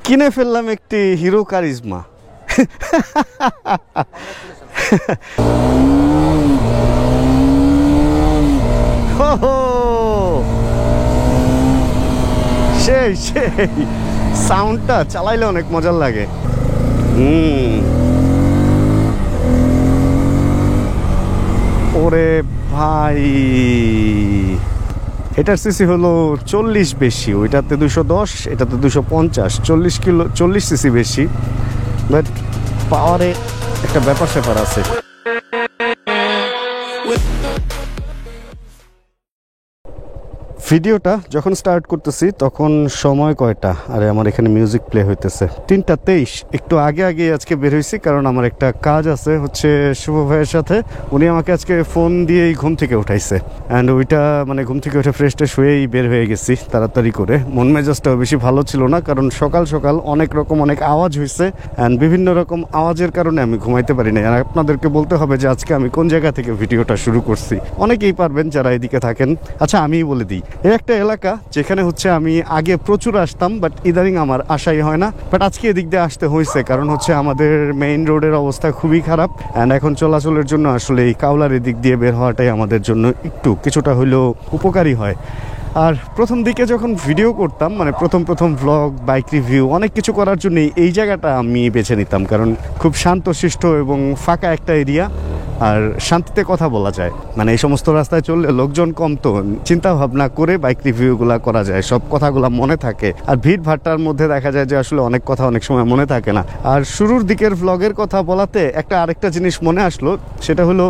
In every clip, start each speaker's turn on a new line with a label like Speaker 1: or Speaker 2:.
Speaker 1: কিনে ফেললাম একটি হিরো কারিজমা। সেই সেই সাউন্ডটা চালাইলে অনেক মজার লাগে। ওরে ভাই, এটার সিসি হলো 40 বেশি, ওইটাতে 210, এটাতে 250, 40 সিসি বেশি, বাট পাওয়ারে একটা ব্যাপার স্যাপার আছে। ভিডিওটা যখন স্টার্ট করতেছি তখন সময় কয়টা, আরে আমার এখানে মিউজিক প্লে হইতেছে 3:23। একটু আগে আগে আজকে বের হয়েছি, কারণ আমার একটা কাজ আছে হচ্ছে শুভ ভাইয়ের সাথে। উনি আমাকে আজকে ফোন দিয়েই ঘুম থেকে উঠাইছে, অ্যান্ড ওইটা মানে ঘুম থেকে উঠে ফ্রেশ ট্রেশ হয়েই বের হয়ে গেছি তাড়াতাড়ি করে। মন মেজাজটাও বেশি ভালো ছিল না, কারণ সকাল সকাল অনেক আওয়াজ হয়েছে, অ্যান্ড বিভিন্ন রকম আওয়াজের কারণে আমি ঘুমাইতে পারি না। আর আপনাদেরকে বলতে হবে যে আজকে আমি কোন জায়গা থেকে ভিডিওটা শুরু করছি, অনেকেই পারবেন যারা এদিকে থাকেন। আচ্ছা, আমিই বলে দিই, এই একটা এলাকা যেখানে হচ্ছে আমি আগে প্রচুর আসতাম, বাট ইদানিং আমার আসাই হয় না। বাট আজকে এদিক দিয়ে আসতে হয়েছে, কারণ হচ্ছে আমাদের মেইন রোডের অবস্থা খুবই খারাপ, অ্যান্ড এখন চলাচলের জন্য আসলে এই কাউলার এদিক দিয়ে বের হওয়াটাই আমাদের জন্য একটু কিছুটা হলেও উপকারী হয়। আর প্রথম দিকে যখন ভিডিও করতাম, মানে প্রথম ভ্লগ, বাইক রিভিউ, অনেক কিছু করার জন্য এই জায়গাটা আমি বেছে নিতাম, কারণ খুব শান্তশিষ্ট এবং ফাঁকা একটা এরিয়া, আর শান্তিতে কথা বলা যায়। মানে এই সমস্ত রাস্তায় চললে লোকজন কম, তো চিন্তা ভাবনা করে বাইক রিভিউগুলা করা যায়, সব কথাগুলো মনে থাকে। আর ভিড় ভাট্টার মধ্যে দেখা যায় যে আসলে অনেক কথা অনেক সময় মনে থাকে না। আর শুরুর দিকের ভ্লগের কথা বলাতে আরেকটা জিনিস মনে আসলো, সেটা হলো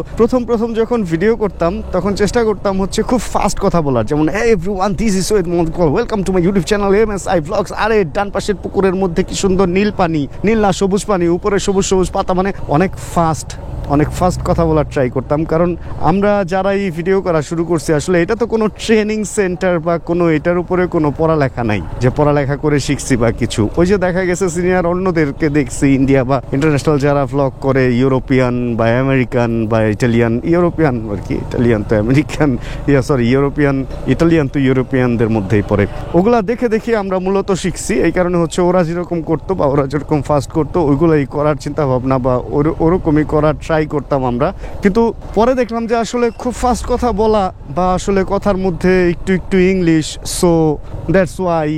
Speaker 1: প্রথম যখন ভিডিও করতাম তখন চেষ্টা করতাম হচ্ছে খুব ফাস্ট কথা বলার, যেমন hey everyone, this is Soed Mohammad, welcome to my YouTube channel MSI Vlogs। আরে ডান পাশের পুকুরের মধ্যে কি সুন্দর নীল পানি, নীল না সবুজ পানি, উপরে সবুজ পাতা, মানে অনেক ফাস্ট কথা বলার ট্রাই করতাম। কারণ আমরা যারা এই ভিডিও করা শুরু করছি, আসলে এটা তো কোনো ট্রেনিং সেন্টার বা কোনো এটার উপরে কোনো পড়ালেখা নাই যে পড়ালেখা করে শিখছি বা কিছু। ওই যে দেখা গেছে সিনিয়র অন্যদেরকে দেখছি ইন্ডিয়া বা ইন্টারন্যাশনাল যারা ভ্লগ করে, ইউরোপিয়ান বা আমেরিকান বা ইটালিয়ান, ইউরোপিয়ান আর কি, ইটালিয়ান তো আমেরিকান, ইটালিয়ান তো ইউরোপিয়ানদের মধ্যেই পড়ে। ওগুলা দেখে আমরা মূলত শিখছি। এই কারণে হচ্ছে ওরা যেরকম করতো বা ওরা যেরকম ফাস্ট করতো, ওইগুলোই করার চিন্তা ভাবনা বা ওরকমই করার ট্রাই করতাম আমরা। কিন্তু পরে দেখলাম যে আসলে খুব ফাস্ট কথা বলা বা আসলে কথার মধ্যে একটু ইংলিশ, সো দ্যাটস ওয়াই,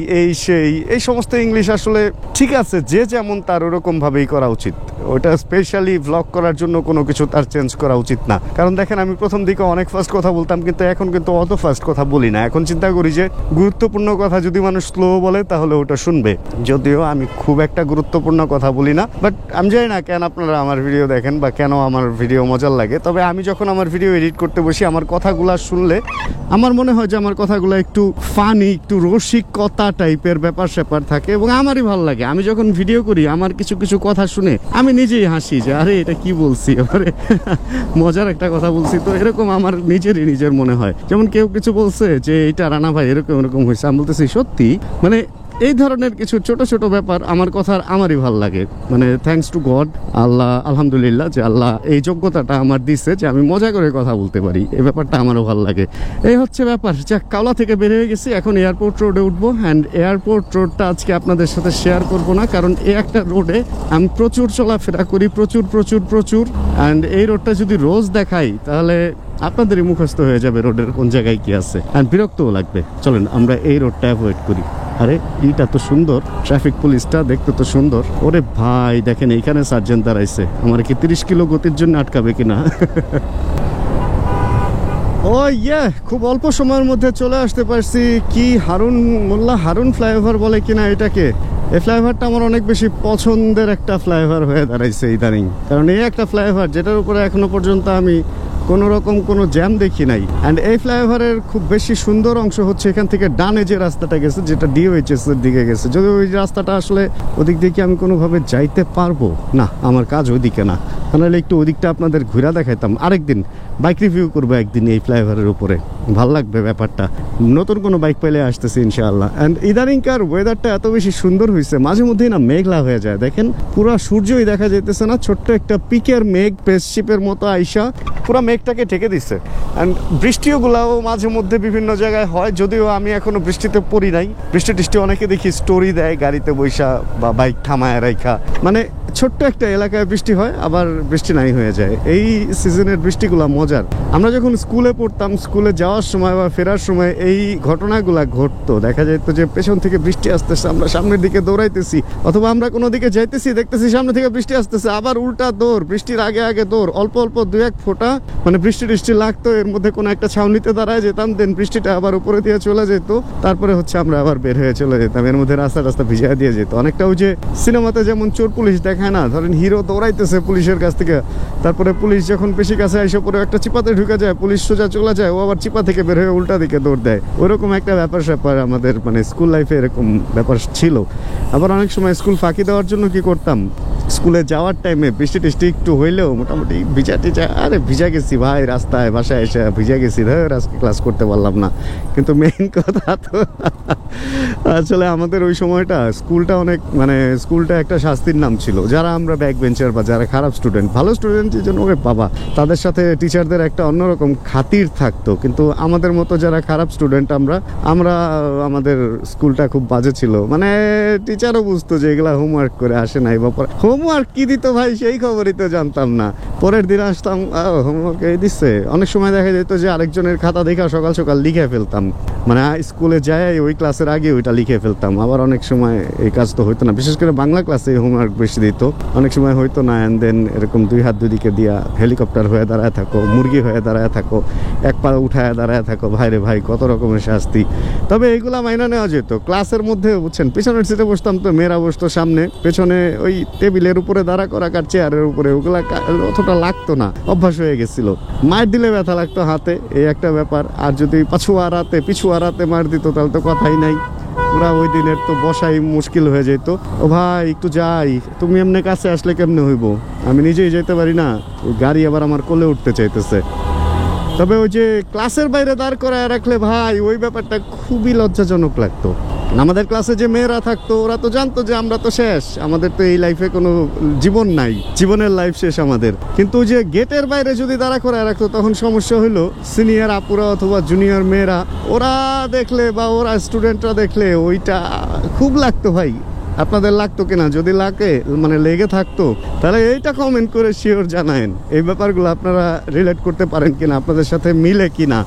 Speaker 1: এই সমস্ত ইংলিশ আসলে ঠিক আছে, যে যেমন তার ওরকম ভাবেই করা উচিত। ওটা স্পেশালি ভ্লগ করার জন্য কোনো কিছু তার চেঞ্জ করা উচিত না। কারণ দেখেন, আমি প্রথম দিকে অনেক ফাস্ট কথা বলতাম, কিন্তু এখন কিন্তু অত ফাস্ট কথা বলি না। এখন চিন্তা করি যে গুরুত্বপূর্ণ কথা যদি মানুষ স্লো বলে তাহলে ওটা শুনবে। যদিও আমি খুব একটা গুরুত্বপূর্ণ কথা বলি না, বাট আমি জানি না কেন আপনারা আমার ভিডিও দেখেন বা কেন আমার ভিডিও মজার লাগে। তবে আমি যখন আমার ভিডিও এডিট করতে বসি, আমার কথাগুলা শুনলে আমার মনে হয় যে আমার কথাগুলো একটু ফানি, একটু রসিকতা টাইপের ব্যাপার স্যাপার থাকে, এবং আমারই ভালো লাগে। আমি যখন ভিডিও করি, আমার কিছু কথা শুনে আমি নিজেই হাসি যে আরে এটা কি বলছি, আরে মজার একটা কথা বলছি। তো এরকম আমার নিজের মনে হয়। যেমন কেউ কিছু বলছে যে এটা রানা ভাই এরকম হয়েছে, আমি বলতেছি সত্যি। মানে এই ধরনের কিছু ছোট ব্যাপার আমার কথার আমারই ভালো লাগে। মানে থ্যাঙ্কস টু গড, আল্লাহ, আলহামদুলিল্লাহ যে আল্লাহ এই যোগ্যতাটা আমার দিচ্ছে যে আমি মজা করে কথা বলতে পারি। এই ব্যাপারটা আমারও ভালো লাগে। এই হচ্ছে ব্যাপার। যাক, কাওলা থেকে বের হয়ে গেছি, এখন এয়ারপোর্ট রোডে উঠবো। অ্যান্ড এয়ারপোর্ট রোডটা আজকে আপনাদের সাথে শেয়ার করব না, কারণ এই একটা রোডে আমি প্রচুর চলাফেরা করি, প্রচুর। অ্যান্ড এই রোডটা যদি রোজ দেখাই তাহলে আপনাদেরই মুখস্থ হয়ে যাবে রোডের কোন জায়গায় কি আছে, অ্যান্ড বিরক্তও লাগবে। চলেন আমরা এই রোডটা অ্যাভয়েড করি। আরে এইটা তো সুন্দর, ট্রাফিক পুলিশটা দেখতে তো সুন্দর। ওরে ভাই দেখেন, এইখানে সার্জেন্ট দাঁড়াইছে, আমার কি 30 কিলো গতির জন্য আটকাবে কিনা। ও ইয়ে, খুব অল্প সময়ের মধ্যে চলে আসতে পারছি। কি হারুন ফ্লাইওভার বলে কিনা এটাকে। এই ফ্লাইওভারটা আমার অনেক বেশি পছন্দের একটা ফ্লাইওভার হয়ে দাঁড়াইছে ইদানিং, কারণ এই একটা ফ্লাইওভার যেটার উপরে এখনো পর্যন্ত আমি কোনো রকম কোনো জ্যাম দেখি নাই। অ্যান্ড এই ফ্লাইওভারের খুব বেশি সুন্দর অংশ হচ্ছে এখান থেকে ডানে যে রাস্তাটা গেছে, যেটা DOHS এর দিকে গেছে। যদি ওই রাস্তাটা আসলে ওদিক দিয়ে আমি কোনোভাবে যাইতে পারবো না, আমার কাজ ওইদিকে না। নাহলে একটু ওদিকটা আপনাদের ঘুরা দেখাইতাম। আরেকদিন বাইক রিভিউ করবো একদিন এই ফ্লাইওভারের উপরে, ভাল লাগবে ব্যাপারটা। নতুন কোনো বাইক পেলে আসতেছি ইনশাআল্লাহ। অ্যান্ড ইদানিংকার ওয়েদারটা এত বেশি সুন্দর হয়েছে, মাঝে মধ্যেই না মেঘলা হয়ে যায়। দেখেন পুরো সূর্যই দেখা যাইতেছে না, ছোট্ট একটা পিকের মেঘ স্পেসশিপের মতো আইসা পুরো মেঘটাকে ঢেকে দিচ্ছে। অ্যান্ড বৃষ্টিওগুলাও মাঝে মধ্যে বিভিন্ন জায়গায় হয়, যদিও আমি এখনো বৃষ্টিতে পড়ি নাই। বৃষ্টি টিষ্টি অনেকে দেখি স্টোরি দেয় গাড়িতে বৈশা বা বাইক থামায় রাইখা, মানে ছোট্ট একটা এলাকায় বৃষ্টি হয় আবার বৃষ্টি নাই হয়ে যায়। এই সিজনের বৃষ্টিগুলা মজার। আমরা যখন স্কুলে পড়তাম, স্কুলে যাওয়ার সময় বা ফেরার সময় এই ঘটনাগুলা ঘটতো। দেখা যেত যে পেছন থেকে বৃষ্টি আসতেছে, আমরা সামনের দিকে দৌড়াইতেছি, অথবা আমরা কোনো দিকে যাইতেছি, দেখতেছি সামনে থেকে বৃষ্টি আসতেছে, আবার উল্টা দৌড়, বৃষ্টির আগে আগে দৌড়, অল্প অল্প দু এক ফোঁটা মানে বৃষ্টি টিষ্টি লাগতো, এর মধ্যে কোনো একটা ছাউনিতে দাঁড়ায় যেতাম, দেন বৃষ্টিটা আবার উপরে দিয়ে চলে যেত, তারপরে হচ্ছে আমরা আবার বের হয়ে চলে যেতাম। এর মধ্যে রাস্তা রাস্তা ভিজিয়ে দিয়ে যেত। অনেকটা ওই যে সিনেমাতে যেমন চোর পুলিশ দেখায় না, ধরেন হিরো দৌড়াইতেছে পুলিশের কাছ থেকে, তারপরে পুলিশ যখন বেশি কাছে এসে পরে একটা চিপাতে ঢুকে যায়, পুলিশ সোজা চলে যায়, ও আবার চিপা থেকে বের হয়ে উল্টা দিকে দৌড় দেয়। ওরকম একটা ব্যাপার স্যাপার আমাদের মানে স্কুল লাইফে এরকম ব্যাপার ছিল। আবার অনেক সময় স্কুল ফাঁকি দেওয়ার জন্য কি করতাম, স্কুলে যাওয়ার টাইমে বৃষ্টি টিষ্টি একটু হইলেও মোটামুটি ভিজা টিজা, আরে ভিজা গেছি ভাই, রাস্তায় বাসায় এসে ভিজা গেছি, ধর আজকে ক্লাস করতে পারলাম না। কিন্তু মেইন কথা তো আসলে আমাদের ওই সময়টা স্কুলটা অনেক মানে স্কুলটা একটা শাস্তির নাম ছিল। যারা আমরা ব্যাক বেঞ্চার বা যারা খারাপ স্টুডেন্ট, ভালো স্টুডেন্টের জন্য ওরে বাবা, তাদের সাথে টিচারদের একটা অন্যরকম খাতির থাকতো। কিন্তু আমাদের মতো যারা খারাপ স্টুডেন্ট আমরা আমাদের স্কুলটা খুব বাজে ছিল। মানে টিচারও বুঝতো যে এগুলা হোমওয়ার্ক করে আসে নাই, বা হোমওয়ার্ক কি দিত ভাই সেই খবরই তো জানতাম না। পরের দিন আসতাম, হোমওয়ার্ক এই দিচ্ছে। অনেক সময় দেখা যেত যে আরেকজনের খাতা দেখা সকাল সকাল লিখে ফেলতাম, মানে স্কুলে যাই ওই ক্লাসের আগে ওইটা লিখে ফেলতাম। আবার অনেক সময় এই কাজ তো হইতো না, বিশেষ করে বাংলা ক্লাসে হোমওয়ার্ক বেশি দিত, অনেক সময় হইতো না। অ্যান্ড দেন এরকম দুই হাত দুদিকে দিয়া হেলিকপ্টার হয়ে দাঁড়ায় থাকো, মুরগি হয়ে দাঁড়ায় থাকো, এক পা উঠায় দাঁড়ায় থাকো, ভাইরে ভাই কত রকমের শাস্তি। তবে এইগুলা মাইনা নেওয়া যেত। ক্লাসের মধ্যে বুঝছেন, পেছনের সিটে বসতাম তো, মেয়েরা বসতো সামনে, পেছনে ওই টেবিলের উপরে দাঁড়া করা কার চেয়ারের উপরে, ওগুলা অতটা লাগতো না, অভ্যাস হয়ে গেছিল। মার দিলে ব্যথা লাগতো হাতে, এই একটা ব্যাপার। আর যদি পিছু আড়াতে মার দিত তাহলে তো কথাই নাই, পুরা ওই দিনের তো বসাই মুশকিল হয়ে যেত। ও ভাই একটু যাই, তুমি এমনি কাছে আসলে কেমনে হইব, আমি নিজেই যেতে পারি না, গাড়ি আবার আমার কোলে উঠতে চাইতেছে। তবে ওই যে ক্লাসের বাইরে দাঁড় করায় রাখলে ভাই ওই ব্যাপারটা খুবই লজ্জাজনক লাগতো। আমাদের ক্লাসে যে মেয়েরা থাকতো ওরা তো জানতো যে আমরা তো শেষ, আমাদের তো এই লাইফে কোনো জীবন নাই, জীবনের লাইফ শেষ আমাদের। কিন্তু যে গেটের বাইরে যদি দাঁড়া করায় রাখতো তখন সমস্যা হইলো, সিনিয়র আপুরা অথবা জুনিয়র মেয়েরা ওরা দেখলে বা ওরা স্টুডেন্টরা দেখলে ওইটা খুব লাগতো ভাই। আপনাদের লাগতো কিনা, যদি লাগে মানে লেগে থাকতো তাহলে এইটা কমেন্ট করে শিওর জানায়েন। এই ব্যাপারগুলো আপনারা রিলেট করতে পারেন কিনা, আপনাদের সাথে মিলে কিনা।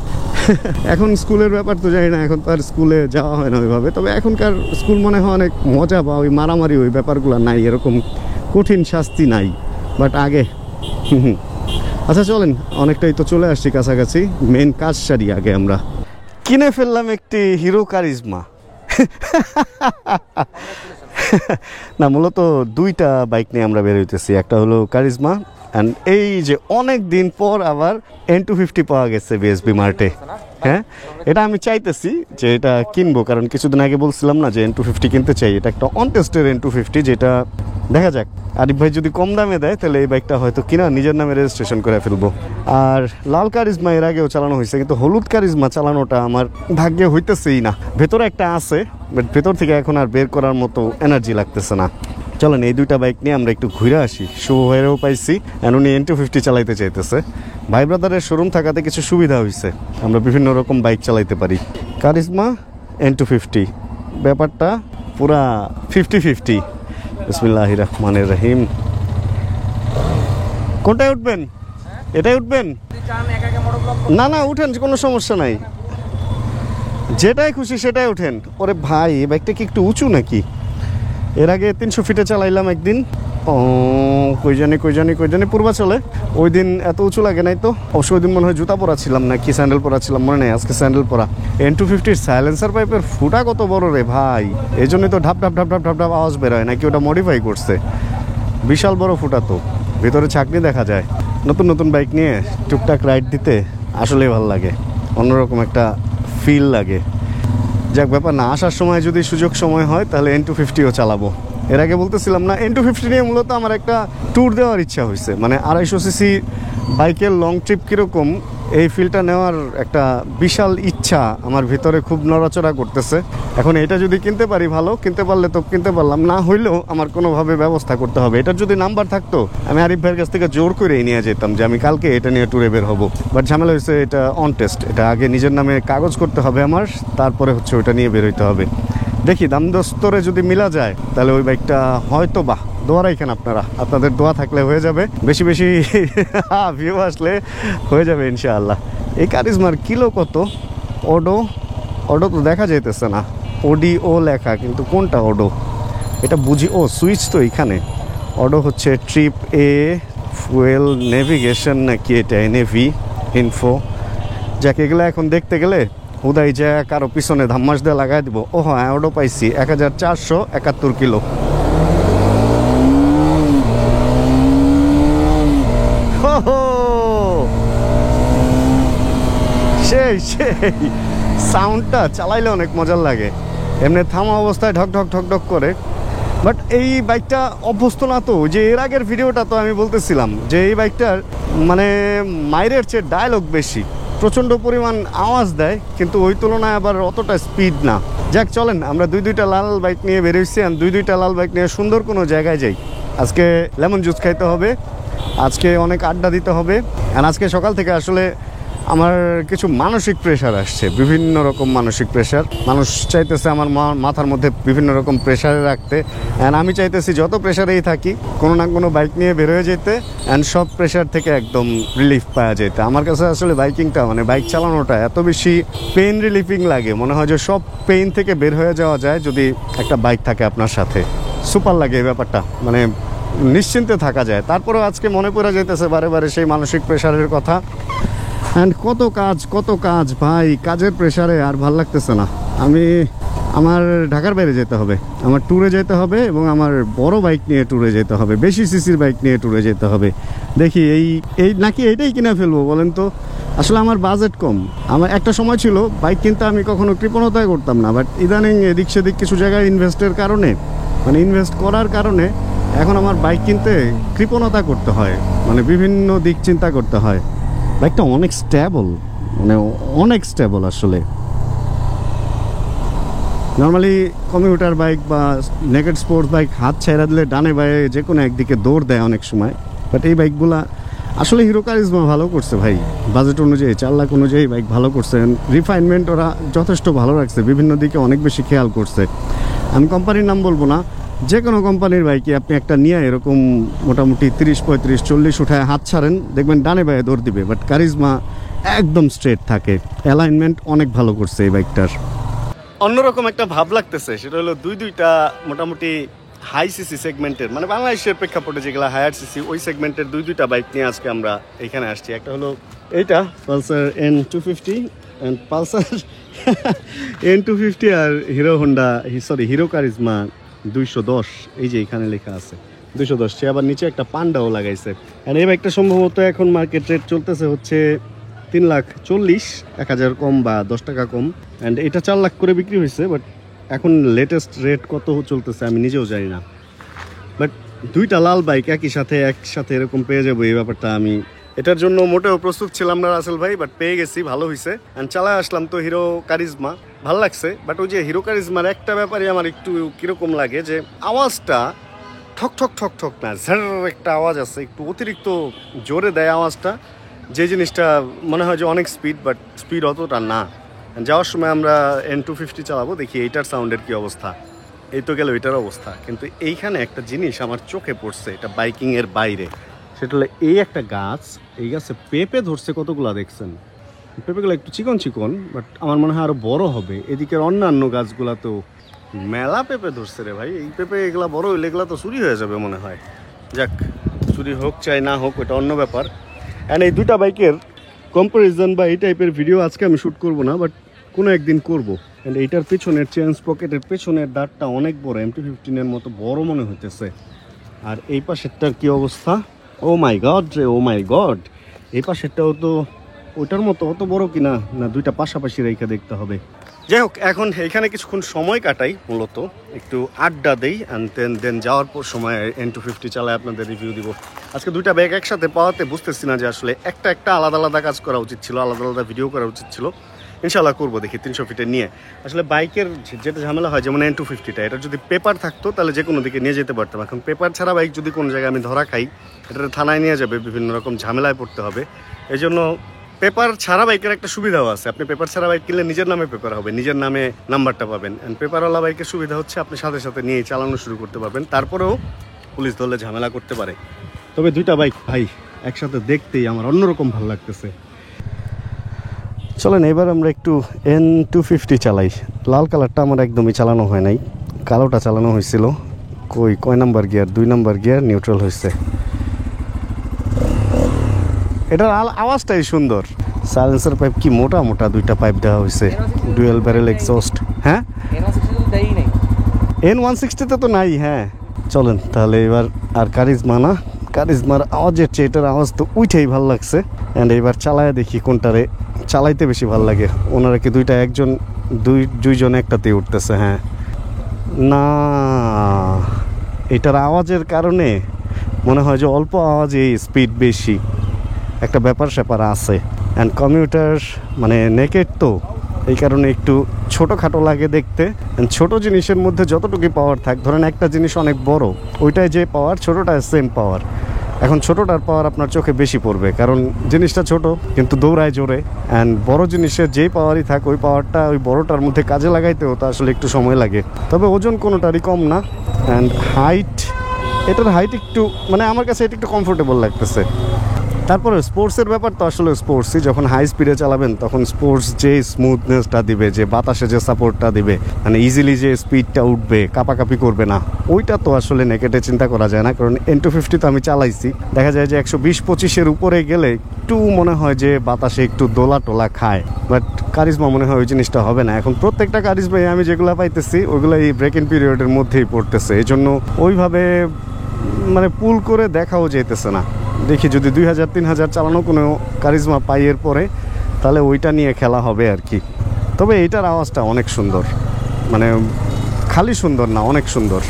Speaker 1: এখন স্কুলের ব্যাপার তো জানি না, এখন তো আর স্কুলে যাওয়া হয় না ওইভাবে। তবে এখনকার স্কুল মনে হয় অনেক মজা, বা ওই মারামারি ওই ব্যাপারগুলো নাই, এরকম কঠিন শাস্তি নাই, বাট আগে। আচ্ছা চলেন, অনেকটাই তো চলে আসছি কাছাকাছি, মেন কাজ সারি আগে। আমরা কিনে ফেললাম একটি হিরো কারিজমা। না, মূলত দুইটা বাইক নিয়ে আমরা বের হইতেছি। একটা হলো কারিজমা, অ্যান্ড এই যে অনেক দিন পর আবার N250 পাওয়া গেছে বিএসবি মার্টে। হ্যাঁ, এটা আমি চাইতেছি যে এটা কিনবো, কারণ কিছুদিন আগে বলছিলাম না যে N250 কিনতে চাই। এটা একটা অনটেস্টের N250, যেটা দেখা যাক আরিফ ভাই যদি কম দামে দেয় তাহলে এই বাইকটা হয়তো কিনা নিজের নামে রেজিস্ট্রেশন করে ফেলবো। আর লাল কারিজমা এর আগেও চালানো হয়েছে, কিন্তু হলুদ কারিজমা চালানোটা আমার ভাগ্যে হইতেছেই না। ভেতরে একটা আছে, বাট ভেতর থেকে এখন আর বের করার মতো এনার্জি লাগতেছে না। চলেন এই দুইটা বাইক নিয়ে আমরা একটু ঘুরে আসি। শুভ ভাইয়েরও পাইছি, উনি N250 চালাইতে চাইতেছে। ভাই ব্রাদারের শোরুম থাকাতে কিছু সুবিধা হয়েছে, আমরা বিভিন্ন রকম বাইক চালাইতে পারি। কারিজমা N250 ব্যাপারটা পুরা 50-50। বিসমিল্লাহির রহমানির রহিম। কোনটায় উঠবেন? এটাই উঠবেন? না না, উঠেন, কোনো সমস্যা নাই, যেটাই খুশি সেটাই উঠেন। ওরে ভাই, এই বাইকটা কি একটু উঁচু নাকি? এর আগে 300 ফিটে চালাইলাম একদিন, কই জানি পূর্বাচলে। ওই দিন এত উঁচু লাগে নাই তো, অবশ্য ওই দিন মনে হয় জুতা পরা ছিলাম না কি স্যান্ডেল পরা ছিলাম, মনে নেই। আজকে স্যান্ডেল পরা। N250 সাইলেন্সার পাইপের ফুটা কত বড় রে ভাই, এই জন্যই তো ঢাপ ঢাপ ঢাপ ঢাপ ঢাপ ঢাপ আওয়াজ বেরোয়, নাকি ওটা মডিফাই করছে। বিশাল বড় ফুটা তো, ভিতরে ছাকনি দেখা যায়। নতুন নতুন বাইক নিয়ে টুকটাক রাইড দিতে আসলেই ভালো লাগে, অন্যরকম একটা ফিল লাগে। যাক ব্যাপার না, আসার সময় যদি সুযোগ সময় হয় তাহলে N250ও চালাবো। এর আগে বলতেছিলাম না, N250 নিয়ে মূলত আমার একটা ট্যুর দেওয়ার ইচ্ছা হয়েছে, মানে 250 সিসি বাইকের লং ট্রিপ কীরকম এই ফিলটা নেওয়ার একটা বিশাল ইচ্ছা আমার ভিতরে খুব নড়াচড়া করতেছে। এখন এটা যদি কিনতে পারি ভালো, কিনতে পারলে তো কিনতে পারলাম, না হইলেও আমার কোনোভাবে ব্যবস্থা করতে হবে। এটার যদি নাম্বার থাকতো আমি আরিফ ভাইয়ের কাছ থেকে জোর করেই নিয়ে যেতাম যে আমি কালকে এটা নিয়ে ট্যুরে বের হবো। বাট ঝামেলা হয়েছে, এটা অন টেস্ট, এটা আগে নিজের নামে কাগজ করতে হবে আমার, তারপরে হচ্ছে ওটা নিয়ে বের হইতে হবে। দেখি দাম দস্তরে যদি মিলা যায় তাহলে ওই বাইকটা হয়তো বা, দোয়া রাখেন আপনারা, আপনাদের দোয়া থাকলে হয়ে যাবে, বেশি বেশি ভিউ আসলে হয়ে যাবে ইনশাআল্লাহ। এই কারিজমার কিলো কত? অডো তো দেখা যাইতেছে না, ODO লেখা, কিন্তু কোনটা অডো এটা বুঝি, ও সুইচ তো এখানে। অডো হচ্ছে ট্রিপ এ, ফুয়েল, নেভিগেশন নাকি এটা, নেভি ইনফো। যাকে এগুলো এখন দেখতে গেলে হুদাই যা কারো পিছনে ধাম্মাস দিয়ে লাগাই দিব। ও হ্যাঁ, অডো পাইছি 1471 কিলো। সেই সাউন্ডটা চালাইলে অনেক মজার লাগে, এমনি থামা অবস্থায় ঢক ঢক ঢক ঢক করে। বাট এই বাইকটা অভ্যস্ত না তো, যে এর আগের ভিডিওটা তো আমি বলতেছিলাম যে এই বাইকটার মানে মাইরের চেয়ে ডায়লগ বেশি, প্রচণ্ড পরিমাণ আওয়াজ দেয়, কিন্তু ওই তুলনায় আবার অতটা স্পিড না। যাক চলেন, আমরা দুইটা লাল বাইক নিয়ে বেরোইছি, আর দুইটা লাল বাইক নিয়ে সুন্দর কোনো জায়গায় যাই। আজকে লেমন জুস খাইতে হবে, আজকে অনেক আড্ডা দিতে হবে। আর আজকে সকাল থেকে আসলে আমার কিছু মানসিক প্রেশার আসছে, বিভিন্ন রকম মানসিক প্রেশার। মানুষ চাইতেছে আমার মাথার মধ্যে বিভিন্ন রকম প্রেশারে রাখতে, অ্যান্ড আমি চাইতেছি যত প্রেশারেই থাকি কোনো না কোনো বাইক নিয়ে বের হয়ে যেতে, অ্যান্ড সব প্রেশার থেকে একদম রিলিফ পাওয়া যেতে। আমার কাছে আসলে বাইকিংটা, মানে বাইক চালানোটা এত বেশি পেইন রিলিফিং লাগে, মনে হয় যে সব পেইন থেকে বের হয়ে যাওয়া যায় যদি একটা বাইক থাকে আপনার সাথে। সুপার লাগে এই ব্যাপারটা, মানে নিশ্চিন্তে থাকা যায়। তারপরেও আজকে মনে পড়ে যেতেছে বারে বারে সেই মানসিক প্রেশারের কথা। অ্যান্ড কত কাজ ভাই, কাজের প্রেশারে আর ভাল লাগতেছে না। আমার ঢাকার বাইরে যেতে হবে, আমার ট্যুরে যেতে হবে, এবং আমার বড় বাইক নিয়ে ট্যুরে যেতে হবে, বেশি সিসির বাইক নিয়ে ট্যুরে যেতে হবে। দেখি এই নাকি এইটাই কিনে ফেলবো বলেন তো। আসলে আমার বাজেট কম, আমার একটা সময় ছিল বাইক কিনতে আমি কখনো কৃপণতায় করতাম না, বাট ইদানিং এদিক সেদিক কিছু জায়গায় ইনভেস্টের কারণে, মানে ইনভেস্ট করার কারণে এখন আমার বাইক কিনতে কৃপণতা করতে হয়, মানে বিভিন্ন দিক চিন্তা করতে হয়। বাইকটা অনেক স্টেবল, মানে অনেক স্টেবল আসলে। নর্মালি কমিউটার বাইক বা নেকেড স্পোর্টস বাইক হাত ছেড়ে দিলে ডানে বায়ে যে কোনো একদিকে দৌড় দেয় অনেক সময়, বাট এই বাইকগুলা আসলে হিরো কারিজমা ভালো করছে ভাই, বাজেট অনুযায়ী 4 লাখ অনুযায়ী বাইক ভালো করছে। রিফাইনমেন্ট ওরা যথেষ্ট ভালো রাখছে, বিভিন্ন দিকে অনেক বেশি খেয়াল করছে। আমি কোম্পানির নাম বলবো না, যে কোনো কোম্পানির বাইকে আপনি একটা নিয়ে এরকম মোটামুটি 30, 35, 40 উঠায় হাত ছাড়েন, দেখবেন ডানে বায়ে দৌড় দিবে, বাট কারিজমা একদম স্ট্রেট থাকে। অ্যালাইনমেন্ট অনেক ভালো করছে এই বাইকটার। অন্যরকম একটা ভাব লাগতেছে, সেটা হলো দুইটা মোটামুটি হাই সিসি সেগমেন্টের, মানে বাংলাদেশের প্রেক্ষাপটে যেগুলো হায়ার সিসি, ওই সেগমেন্টের দুইটা বাইক নিয়ে আজকে আমরা এখানে আসছি। একটা হলো এইটা Pulsar N250, and Pulsar N250, আর হিরো কারিজমা 210, এই যে এখানে লেখা আছে 210, সে আবার নিচে একটা পান্ডাও লাগাইছে। আর এই বাইকটা সম্ভবত এখন মার্কেট রেট চলতেছে হচ্ছে 3,40,000 কম বা 10 টাকা কম, অ্যান্ড এটা 4 লাখ করে বিক্রি হয়েছে। বাট এখন লেটেস্ট রেট কত চলতেছে আমি নিজেও জানি না। বাট দুইটা লাল বাইক একসাথে এরকম পেয়ে যাবো, এই ব্যাপারটা আমি এটার জন্য মোটেও প্রস্তুত ছিলাম না রাসেল ভাই, বাট পেয়ে গেছি, ভালো হয়েছে। অ্যান্ড চালায় আসলাম তো হিরো কারিজমা, ভালো লাগছে। বাট ওই যে হিরো কারিজমার একটা ব্যাপারই আমার একটু কিরকম লাগে, যে আওয়াজটা ঠক ঠক ঠক ঠক না, ঝার একটা আওয়াজ আছে, একটু অতিরিক্ত জোরে দেয় আওয়াজটা, যে জিনিসটা মনে হয় যে অনেক স্পিড, বাট স্পিড অতটা না। যাওয়ার সময় আমরা N250 চালাবো, দেখি এইটার সাউন্ডের কি অবস্থা। এই তো গেল এটার অবস্থা, কিন্তু এইখানে একটা জিনিস আমার চোখে পড়ছে, এটা বাইকিংয়ের বাইরে। সেটা হলো এই একটা গাছ, এই গাছে পেঁপে ধরছে কতগুলা, দেখছেন পেঁপেগুলো একটু চিকন, বাট আমার মনে হয় আরো বড় হবে। এদিকের অন্যান্য গাছগুলা তো মেলা পেঁপে ধরছে রে ভাই। এই পেঁপে এগুলা বড় হইলে এগুলা তো চুরি হয়ে যাবে মনে হয়। যাক, চুরি হোক চাই না হোক ওটা অন্য ব্যাপার। অ্যান্ড এই দুটা বাইকের কম্পারিজন বা এই টাইপের ভিডিও আজকে আমি শ্যুট করবো না, বাট কোনো একদিন করবো। অ্যান্ড এইটার পেছনের চেঞ্জ পকেটের পেছনের দাঁতটা অনেক বড়, MT-15 মতো বড় মনে হইতেছে। আর এই পাশেরটার কি অবস্থা, ও মাই গড, এই পাশেরটাও তো ওইটার মতো অত বড় কিনা, না দুইটা পাশাপাশি রেখে দেখতে হবে। যাই হোক, এখন এখানে কিছুক্ষণ সময় কাটাই, মূলত একটু আড্ডা দেই, অ্যান্ড দেন যাওয়ার পর সময় N250 চালায় আপনাদের রিভিউ দিব। আজকে দুইটা বাইক একসাথে পাওয়াতে বুঝতেছি না যে আসলে একটা আলাদা আলাদা কাজ করা উচিত ছিল, আলাদা আলাদা ভিডিও করা উচিত ছিল। ইনশাল্লাহ করবো, দেখি 300 ফিটের নিয়ে। আসলে বাইকের যেটা ঝামেলা হয়, যেমন N250টা, এটা যদি পেপার থাকতো তাহলে যে কোনো দিকে নিয়ে যেতে পারতাম। এখন পেপার ছাড়া বাইক যদি কোনো জায়গায় আমি ধরা খাই, এটা থানায় নিয়ে যাবে, বিভিন্ন রকম ঝামেলায় পড়তে হবে। এই জন্য পেপার ছাড়া বাইকের একটা সুবিধাও আছে, আপনি পেপার ছাড়া বাইক কিনলে নিজের নামে পেপার হবে, নিজের নামে নাম্বারটা পাবেন। অ্যান্ড পেপারওয়ালা বাইকের সুবিধা হচ্ছে আপনি সাথে সাথে নিয়ে চালানো শুরু করতে পারবেন, তারপরেও পুলিশ ধরলে ঝামেলা করতে পারে। তবে দুইটা বাইক ভাই একসাথে দেখতেই আমার অন্যরকম ভালো লাগতেছে। চলেন এবার আমরা একটু N250 চালাই। লাল কালারটা আমার একদমই চালানো হয় নাই, কালোটা চালানো হয়েছিল। কয় number gear? 2 number gear, neutral হয়েছে। এটার আওয়াজটাই সুন্দর। সাইলেন্সার পাইপ কি মোটা মোটা দুইটা পাইপ দেওয়া হয়েছে, ডুয়েল ব্যারেল এক্সস্ট। হ্যাঁ, N160 তো নাই। হ্যাঁ চলেন তাহলে এবার। আর কারিজমার আওয়াজের চেয়ে এটার আওয়াজ তো উঠেই ভালো লাগছে। অ্যান্ড এবার চালায় দেখি কোনটারে চালাইতে বেশি ভালো লাগে। ওনারা কি দুইজন একটাতেই উঠতেছে? হ্যাঁ, না এটার আওয়াজের কারণে মনে হয় যে অল্প আওয়াজে স্পিড বেশি, একটা ব্যাপার স্যাপার আছে। অ্যান্ড কমিউটার মানে নেকেড তো, এই কারণে একটু ছোটোখাটো লাগে দেখতে। ছোট জিনিসের মধ্যে যতটুকু পাওয়ার থাক, ধরেন একটা জিনিস অনেক বড়, ওইটায় যে পাওয়ার, ছোটোটায় সেম পাওয়ার। এখন ছোটোটার পাওয়ার আপনার চোখে বেশি পড়বে, কারণ জিনিসটা ছোট কিন্তু দৌড়ায় জোরে। অ্যান্ড বড় জিনিসের যেই পাওয়ারই থাক, ওই পাওয়ারটা ওই বড়টার মধ্যে কাজে লাগাইতেও তো আসলে একটু সময় লাগে। তবে ওজন কোনোটারই কম না। অ্যান্ড এটার হাইট একটু মানে আমার কাছে এটা একটু কমফোর্টেবল লাগতেছে। তারপরে স্পোর্টসের ব্যাপার তো আসলে স্পোর্টসই, যখন হাই স্পিডে চালাবেন তখন স্পোর্টস যে স্মুথনেসটা দিবে, যে বাতাসে যে সাপোর্টটা দিবে, মানে ইজিলি যে স্পিডটা উঠবে, কাপাকাপি করবে না, ওইটা তো আসলে নেকেটে চিন্তা করা যায় না। কারণ N250 তো আমি চালাইছি, দেখা যায় যে 120-25-এর উপরে গেলে একটু মনে হয় যে বাতাসে একটু দোলা টোলা খায়। বাট কারিজমা মনে হয় ওই জিনিসটা হবে না। এখন প্রত্যেকটা কারিজমাই আমি যেগুলো পাইতেছি ওইগুলো এই ব্রেক ইন পিরিয়ডের মধ্যেই পড়তেছে, এই জন্য ওইভাবে মানে পুল করে দেখাও যেতেছে না। দেখি যদি 2000-3000 চালানো কোনো কারিজমা পাই এর পরে, তাহলে ওইটা নিয়ে খেলা হবে আর কি। তবে এইটার আওয়াজটা অনেক সুন্দর, মানে খালি সুন্দর না, অনেক সুন্দর।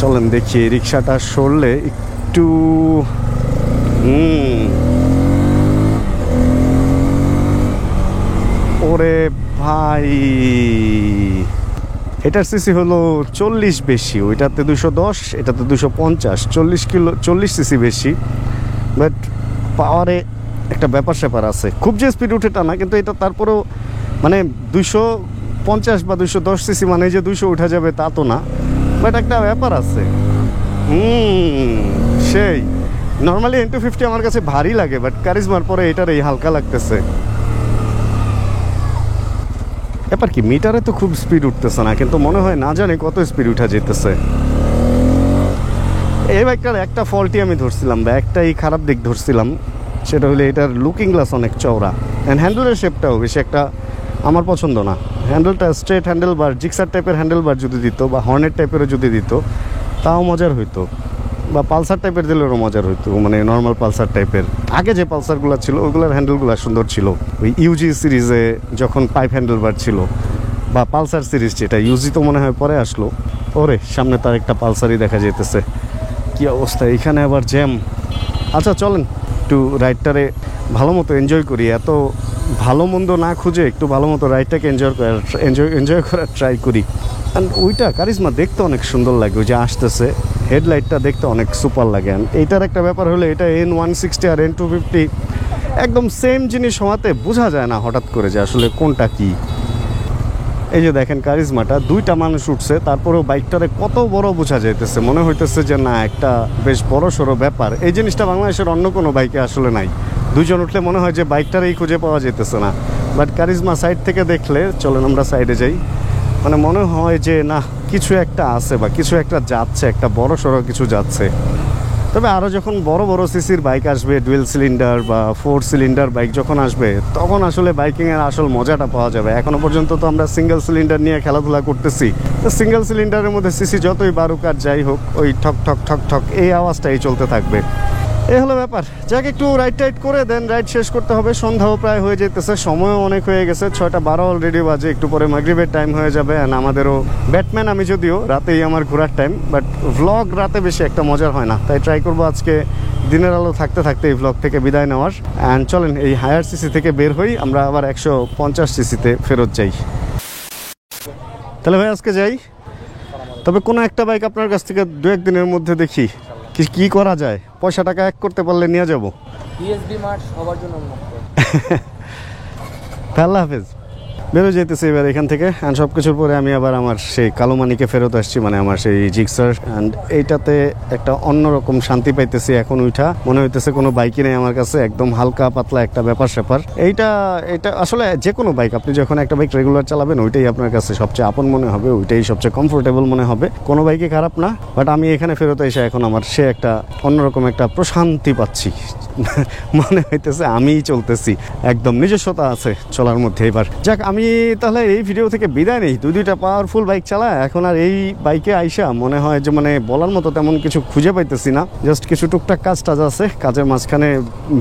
Speaker 1: চলেন দেখি রিক্সাটা সরলে একটু। ওরে ভাই, এটার সিসি হলো 40 বেশি, ওইটাতে 210, এটাতে 250, 40 সিসি বেশি। বাট পাওয়ারে একটা ব্যাপার স্যাপার আছে, খুব যে স্পিড উঠে তা না, কিন্তু এটা তারপরেও মানে 250 বা 210 সিসি মানে যে 200 উঠা যাবে তা তো না, বাট একটা ব্যাপার আছে। সেই নর্মালি N250 আমার কাছে ভারী লাগে, বাট কারিজমার পরে এটার এই হালকা লাগতেছে। ব্যাপার কি, মিটারে তো খুব স্পিড উঠতেছে না, কিন্তু মনে হয় না জানি কত স্পিড উঠা যেতেছে। এই বাইকটার একটা ফল্টই আমি ধরছিলাম, বা একটাই খারাপ দিক ধরছিলাম, সেটা হলো এটার লুকিং গ্লাস অনেক চওড়া। অ্যান্ড হ্যান্ডেলের শেপটাও বেশি একটা আমার পছন্দ না। হ্যান্ডেলটা স্ট্রেট হ্যান্ডেল বার, জিক্সার টাইপের হ্যান্ডেল বার যদি দিত, বা হর্নেট টাইপেরও যদি দিত, তাও মজার হইতো। বা পালসার টাইপের দিলেও মজার হইতো, মানে নর্মাল পালসার টাইপের। আগে যে পালসারগুলো ছিল ওইগুলোর হ্যান্ডেলগুলো সুন্দর ছিল। ওই ইউজি সিরিজে যখন পাইপ হ্যান্ডেল বার ছিল, বা পালসার সিরিজ, যেটা ইউজি তো মনে হয় পরে আসলো। ওরে সামনে তার একটা পালসারই দেখা যেতেছে, কি অবস্থা। এখানে আবার জ্যাম। আচ্ছা চলেন একটু রাইডটারে ভালো মতো এনজয় করি। এত ভালো মন্দ না খুঁজে একটু ভালো মতো রাইডটাকে এনজয় করার ট্রাই করি। অ্যান্ড ওইটা কারিজমা দেখতে অনেক সুন্দর লাগে, ওই যে আসতেছে হেডলাইটটা দেখতে অনেক সুপার লাগে। অ্যান্ড এইটার একটা ব্যাপার হলো, এটা N160 আর N250 একদম সেম জিনিস হওয়াতে বোঝা যায় না হঠাৎ করে যে আসলে কোনটা কি। এই যে দেখেন কারিজমাটা, দুইটা মানুষ উঠছে, তারপরেও বাইকটারে কত বড় বোঝা যাইতেছে, মনে হইতেছে যে না একটা বেশ বড় সড়ো ব্যাপার। এই জিনিসটা বাংলাদেশের অন্য কোনো বাইকে আসলে নাই। দুইজন উঠলে মনে হয় যে বাইকটারেই খুঁজে পাওয়া যেতেছে না। বাট কারিজমা সাইড থেকে দেখলে, চলেন আমরা সাইডে যাই, মানে মনে হয় যে না কিছু একটা আছে, বা কিছু একটা যাচ্ছে, একটা বড় সড়ো কিছু যাচ্ছে। তবে আরও যখন বড় বড় সিসির বাইক আসবে, ডুয়েল সিলিন্ডার বা 4 সিলিন্ডার বাইক যখন আসবে, তখন আসলে বাইকিংয়ের আসল মজাটা পাওয়া যাবে। এখনও পর্যন্ত তো আমরা সিঙ্গেল সিলিন্ডার নিয়ে খেলাধুলা করতেছি, তো সিঙ্গেল সিলিন্ডারের মধ্যে সিসি যতই বারুক আর যাই হোক, ওই ঠক ঠক ঠক ঠক এই আওয়াজটাই চলতে থাকবে। এই হলো ব্যাপার। যাক, একটু রাইড টাইড করে দেন, রাইড শেষ করতে হবে। সন্ধ্যাও প্রায় হয়ে যেতেছে, সময়ও অনেক হয়ে গেছে, 6:12 অলরেডি বাজে। একটু পরে মাগরিবের টাইম হয়ে যাবে। অ্যান্ড আমাদেরও ব্যাটম্যান আমি যদিও, রাতেই আমার ঘোরার টাইম, বাট ভ্লগ রাতে বেশি একটা মজার হয় না, তাই ট্রাই করবো আজকে দিনের আলো থাকতে থাকতে এই ভ্লগ থেকে বিদায় নেওয়ার। অ্যান্ড চলেন এই হায়ার সিসি থেকে বের হই, আমরা আবার 150 সিসিতে ফেরত যাই। তাহলে ভাই আজকে যাই, তবে কোনো একটা বাইক আপনার কাছ থেকে 2-1 দিনের মধ্যে দেখি কি করা যায়। পয়সা টাকা এক করতে পারলে নিয়ে যাবো।
Speaker 2: পিএসবি মার্ট সবার জন্য উন্মুক্ত।
Speaker 1: আল্লাহ হাফেজ। বেরো যেতেছি এবার এখান থেকে। অ্যান্ড সব কিছুর পরে আমি আবার আমার সেই কালো মানিকে ফেরত আসছি, মানে আমার সেই জিক্সার। অ্যান্ড এইটাতে একটা অন্যরকম শান্তি পাইতেছি এখন। উঠা মনে হইতেছে কোনো বাইকই নেই আমার কাছে, একদম হালকা পাতলা একটা ব্যাপার স্যাপার। এটা আসলে যে কোনো বাইক, আপনি যখন একটা বাইক রেগুলার চালাবেন ওইটাই আপনার কাছে সবচেয়ে আপন মনে হবে, ওইটাই সবচেয়ে কমফোর্টেবল মনে হবে। কোনো বাইকই খারাপ না, বাট আমি এখানে ফেরত এসে এখন আমার সে একটা অন্যরকম একটা প্রশান্তি পাচ্ছি। মনে হইতেছে আমিই চলতেছি, একদম নিজস্বতা আছে চলার মধ্যে। এবার যাক, আমি তাহলে এই ভিডিও থেকে বিদায় নেই। 2-2টা পাওয়ারফুল বাইক চালায় এখন আর এই বাইকে আইসা মনে হয় যে মানে বলার মতো তেমন কিছু খুঁজে পাইতেছি না। জাস্ট কিছু টুকটাক কাজ টাজ আছে, কাজের মাঝখানে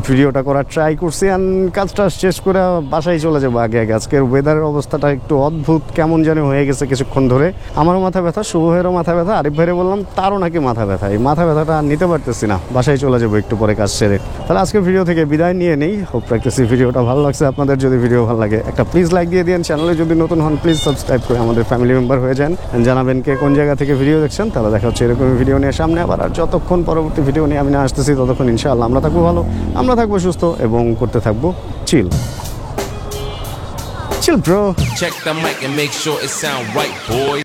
Speaker 1: ভিডিওটা করার ট্রাই করছি। অ্যান্ড কাজটা শেষ করে বাসায় চলে যাবো আগে আগে। আজকের ওয়েদারের অবস্থাটা একটু অদ্ভুত, কেমন যেন হয়ে গেছে কিছুক্ষণ ধরে। আমারও মাথা ব্যথা, শুভ ভাইয়েরও মাথা ব্যথা, আরিফ ভাইরে বললাম তারও নাকি মাথা ব্যথা। এই মাথা ব্যথাটা আর নিতে পারতেছি না, বাসায় চলে যাবো একটু পরে কাজ সেরে। তাহলে আজকের ভিডিও থেকে বিদায় নিয়ে নেই। হোপ রাখতেছি ভিডিওটা ভালো লাগছে আপনাদের। যদি ভিডিও ভালো লাগে একটা প্লিজ লাইক দিয়ে দিন। চ্যানেলে যদি নতুন হন প্লিজ সাবস্ক্রাইব করে আমাদের ফ্যামিলি মেম্বার হয়ে যান। জানাবেন কে কোন জায়গা থেকে ভিডিও দেখছেন। তাহলে দেখা হচ্ছে এরকম ভিডিও নিয়ে সামনে আবার। আর যতক্ষণ পরবর্তী ভিডিও নিয়ে আমি না আসতেছি ততক্ষণ ইনশাআল্লাহ আমরা থাকবো ভালো, আমরা থাকবো সুস্থ এবং করতে থাকবো chill bro.
Speaker 3: Check the mic and make sure it sound right, boy.